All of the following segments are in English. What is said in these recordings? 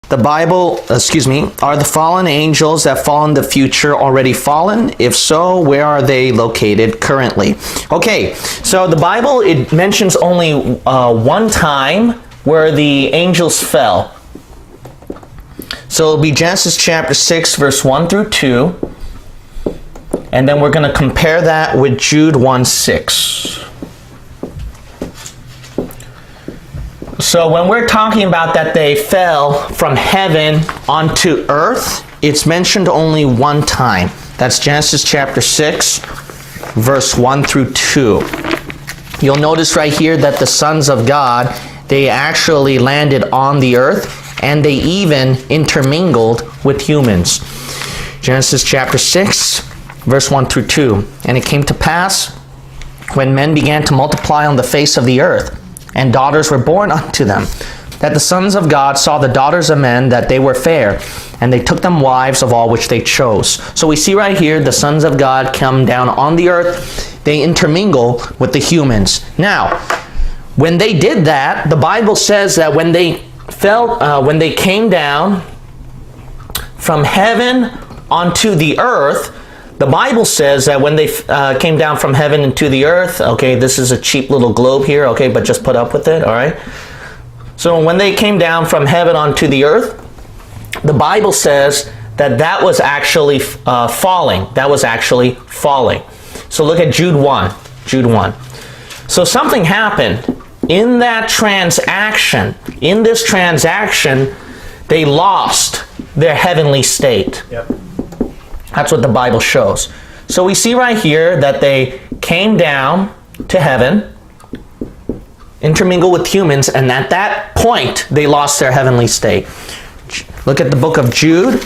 the Bible, are the fallen angels that fall in the future already fallen? If so, where are they located currently? Okay, so the Bible, it mentions only one time where the angels fell. So it'll be Genesis chapter 6, verse 1 through 2. And then we're going to compare that with Jude 1:6. So when we're talking about that they fell from heaven onto earth, it's mentioned only one time. That's Genesis chapter 6, verse 1 through 2. You'll notice right here that the sons of God, they actually landed on the earth, and they even intermingled with humans. Genesis chapter 6, verse 1 through 2. And it came to pass, when men began to multiply on the face of the earth, and daughters were born unto them, that the sons of God saw the daughters of men, that they were fair, and they took them wives of all which they chose. So we see right here, the sons of God come down on the earth, they intermingle with the humans. Now, when they did that, the Bible says that when they when they came down from heaven onto the earth, the Bible says that when they came down from heaven into the earth, okay, this is a cheap little globe here, okay, but just put up with it, all right? So when they came down from heaven onto the earth, the Bible says that that was actually falling. That was actually falling. So look at Jude 1. Jude 1. So something happened in that transaction. In this transaction, they lost their heavenly state. Yep. That's what the Bible shows. So we see right here that they came down to heaven, intermingled with humans, and at that point, they lost their heavenly state. Look at the book of Jude,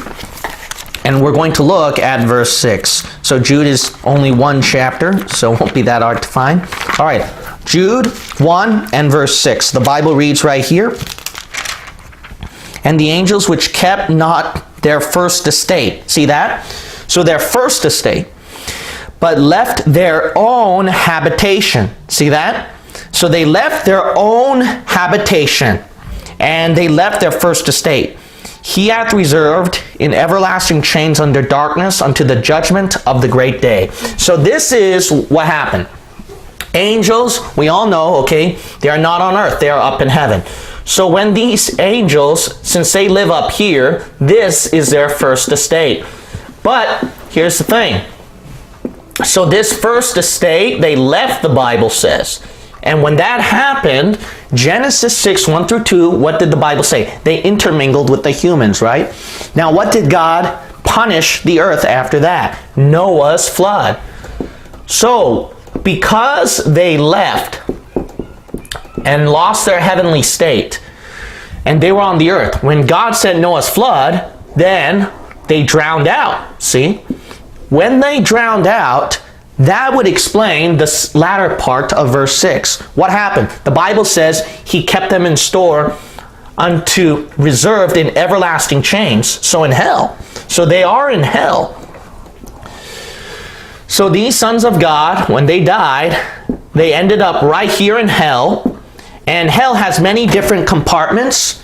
and we're going to look at verse 6. So Jude is only one chapter, so it won't be that hard to find. All right, Jude 1 and verse 6. The Bible reads right here, "And the angels which kept not their first estate," see that? So their first estate, "but left their own habitation." See that? So they left their own habitation, and they left their first estate. "He hath reserved in everlasting chains under darkness unto the judgment of the great day." So this is what happened. Angels, we all know, okay, they are not on earth, they are up in heaven. So when these angels, since they live up here, this is their first estate. But here's the thing. So this first estate, they left, the Bible says. And when that happened, Genesis 6, 1 through 2, what did the Bible say? They intermingled with the humans, right? Now, what did God punish the earth after that? Noah's flood. So, because they left and lost their heavenly state, and they were on the earth, when God sent Noah's flood, then they drowned out. See? When they drowned out, that would explain the latter part of verse 6. What happened? The Bible says he kept them in store unto reserved in everlasting chains. So in hell. So they are in hell. So these sons of God, when they died, they ended up right here in hell. And hell has many different compartments.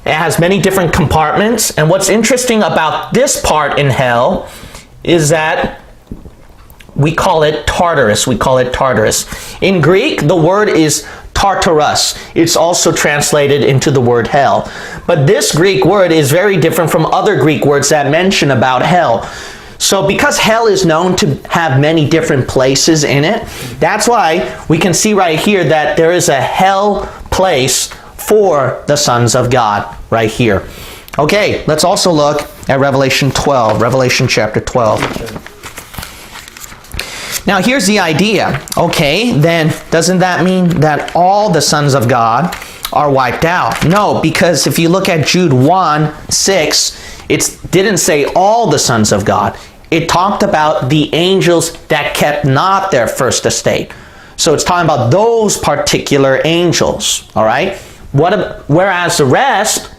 It has many different compartments. And what's interesting about this part in hell is that we call it Tartarus. We call it Tartarus. In Greek, the word is Tartarus. It's also translated into the word hell. But this Greek word is very different from other Greek words that mention about hell. So because hell is known to have many different places in it, that's why we can see right here that there is a hell place for the sons of God right here. Okay, let's also look at Revelation 12, Revelation chapter 12. Now here's the idea. Okay, then doesn't that mean that all the sons of God are wiped out? No, because if you look at Jude 1:6, it didn't say all the sons of God. It talked about the angels that kept not their first estate. So it's talking about those particular angels, all right? Whereas the rest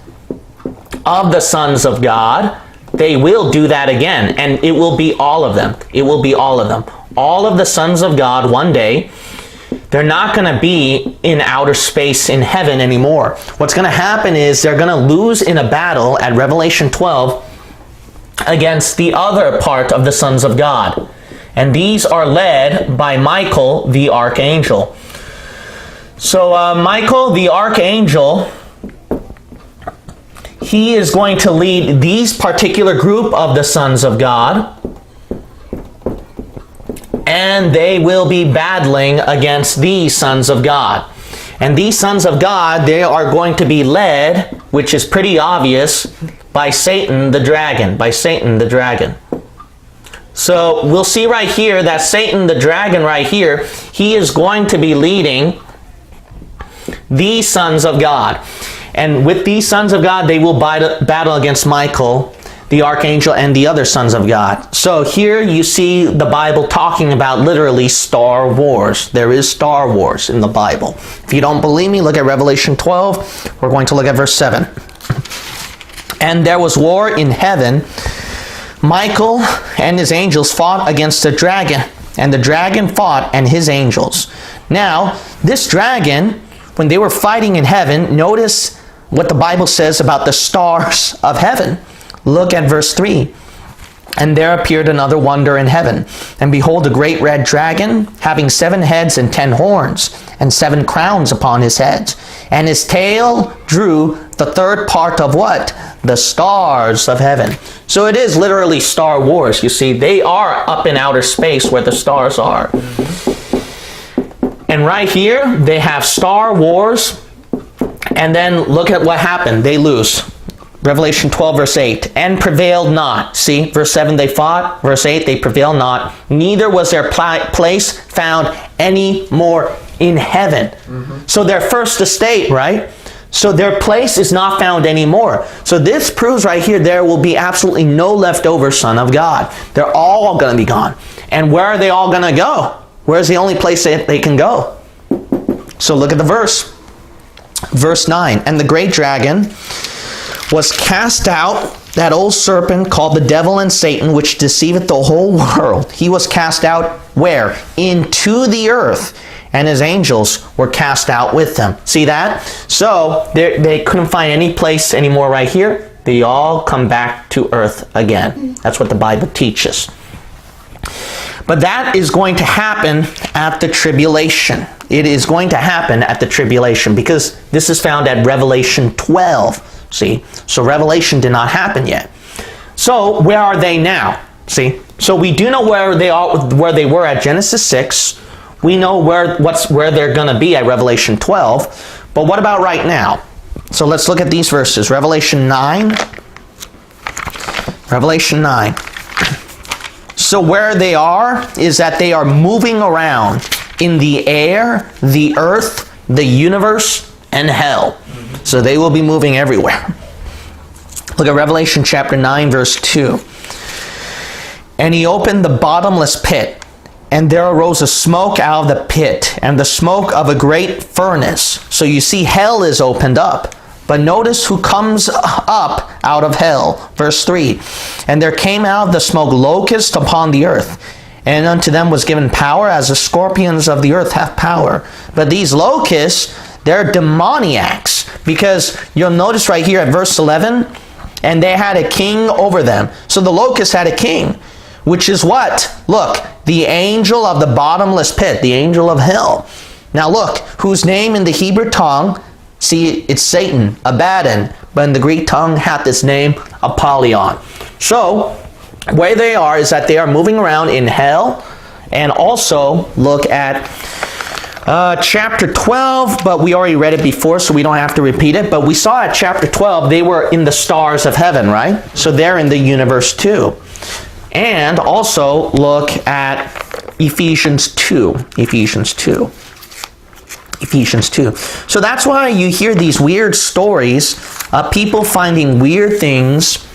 of the sons of God, they will do that again, and it will be all of them. It will be all of them. All of the sons of God one day, they're not going to be in outer space in heaven anymore. What's going to happen is they're going to lose in a battle at Revelation 12 against the other part of the sons of God. And these are led by Michael, the archangel. So Michael, the archangel, he is going to lead these particular group of the sons of God. And they will be battling against these sons of God. And these sons of God, they are going to be led, which is pretty obvious, by Satan the dragon. By Satan the dragon. So we'll see right here that Satan the dragon right here, he is going to be leading these sons of God. And with these sons of God, they will battle against Michael, the archangel, and the other sons of God. So here you see the Bible talking about literally Star Wars. There is Star Wars in the Bible. If you don't believe me, look at Revelation 12. We're going to look at verse 7. And there was war in heaven. Michael and his angels fought against the dragon, and the dragon fought and his angels. Now, this dragon, when they were fighting in heaven, notice what the Bible says about the stars of heaven. Look at verse 3. And there appeared another wonder in heaven. And behold, a great red dragon, having 7 heads and 10 horns, and 7 crowns upon his heads. And his tail drew the third part of what? The stars of heaven. So it is literally Star Wars. You see, they are up in outer space where the stars are. And right here, they have Star Wars. And then look at what happened. They lose. Revelation 12, verse 8. And prevailed not. See, verse 7, they fought. Verse 8, they prevailed not. Neither was their place found any more in heaven. So their first estate, right? So their place is not found anymore. So this proves right here there will be absolutely no leftover son of God. They're all going to be gone. And where are they all going to go? Where's the only place that they can go? So look at the verse. Verse 9. And the great dragon was cast out, that old serpent called the devil and Satan, which deceiveth the whole world. He was cast out where? Into the earth. And his angels were cast out with them. See that? So they couldn't find any place anymore right here. They all come back to earth again. That's what the Bible teaches. But that is going to happen at the tribulation. It is going to happen at the tribulation because this is found at Revelation 12. See? So Revelation did not happen yet. So where are they now? See? So we do know where they were at Genesis 6. We know where they're going to be at Revelation 12. But what about right now? So let's look at these verses. Revelation 9. Revelation 9. So where they are is that they are moving around in the air, the earth, the universe, and hell. So they will be moving everywhere. Look at Revelation chapter 9, verse 2. And he opened the bottomless pit, and there arose a smoke out of the pit, and the smoke of a great furnace. So you see hell is opened up. But notice who comes up out of hell. Verse 3. And there came out of the smoke locusts upon the earth, and unto them was given power, as the scorpions of the earth have power. But these locusts, they're demoniacs. Because you'll notice right here at verse 11, and they had a king over them. So the locusts had a king, which is what? Look, the angel of the bottomless pit, the angel of hell. Now look, whose name in the Hebrew tongue, see, it's Satan, Abaddon, but in the Greek tongue hath its name Apollyon. So, where they are is that they are moving around in hell. And also, look at chapter 12, but we already read it before, so we don't have to repeat it. But we saw at chapter 12, they were in the stars of heaven, right? So they're in the universe too. And also, look at Ephesians 2. Ephesians 2. Ephesians 2. So that's why you hear these weird stories of people finding weird things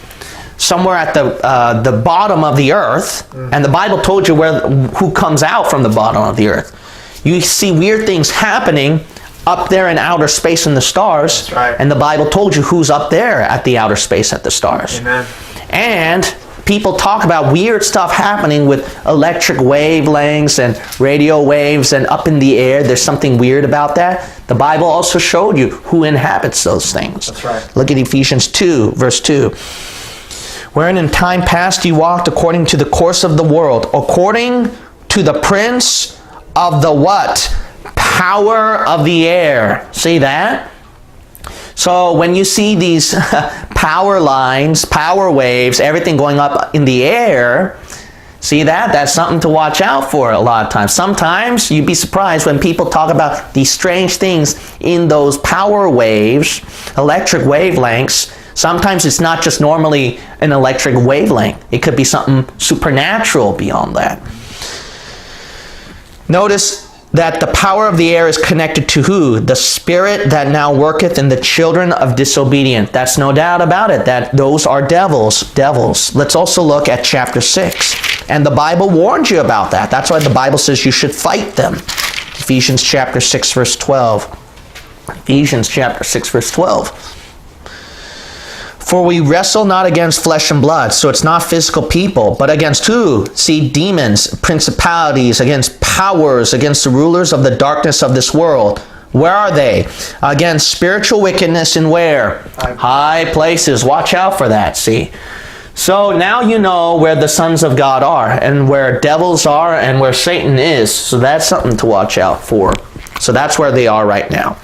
somewhere at the bottom of the earth, and the Bible told you who comes out from the bottom of the earth. You see weird things happening up there in outer space in the stars, That's right. And the Bible told you who's up there at the outer space at the stars. Amen. And people talk about weird stuff happening with electric wavelengths and radio waves and up in the air. There's something weird about that. The Bible also showed you who inhabits those things. That's right. Look at Ephesians 2, verse 2. Wherein in time past ye walked according to the course of the world, according to the prince of the what? Power of the air. See that? So when you see these power lines, power waves, everything going up in the air, see that? That's something to watch out for a lot of times. Sometimes you'd be surprised when people talk about these strange things in those power waves, electric wavelengths. Sometimes it's not just normally an electric wavelength. It could be something supernatural beyond that. Notice that the power of the air is connected to who? The spirit that now worketh in the children of disobedience. That's no doubt about it, that those are devils. Let's also look at chapter 6. And the Bible warns you about that. That's why the Bible says you should fight them. Ephesians chapter 6, verse 12. Ephesians chapter 6, verse 12. For we wrestle not against flesh and blood, so it's not physical people, but against who? See, demons, principalities, against powers, against the rulers of the darkness of this world. Where are they? Against spiritual wickedness in where? High places. Watch out for that, see. So now you know where the sons of God are, and where devils are, and where Satan is. So that's something to watch out for. So that's where they are right now.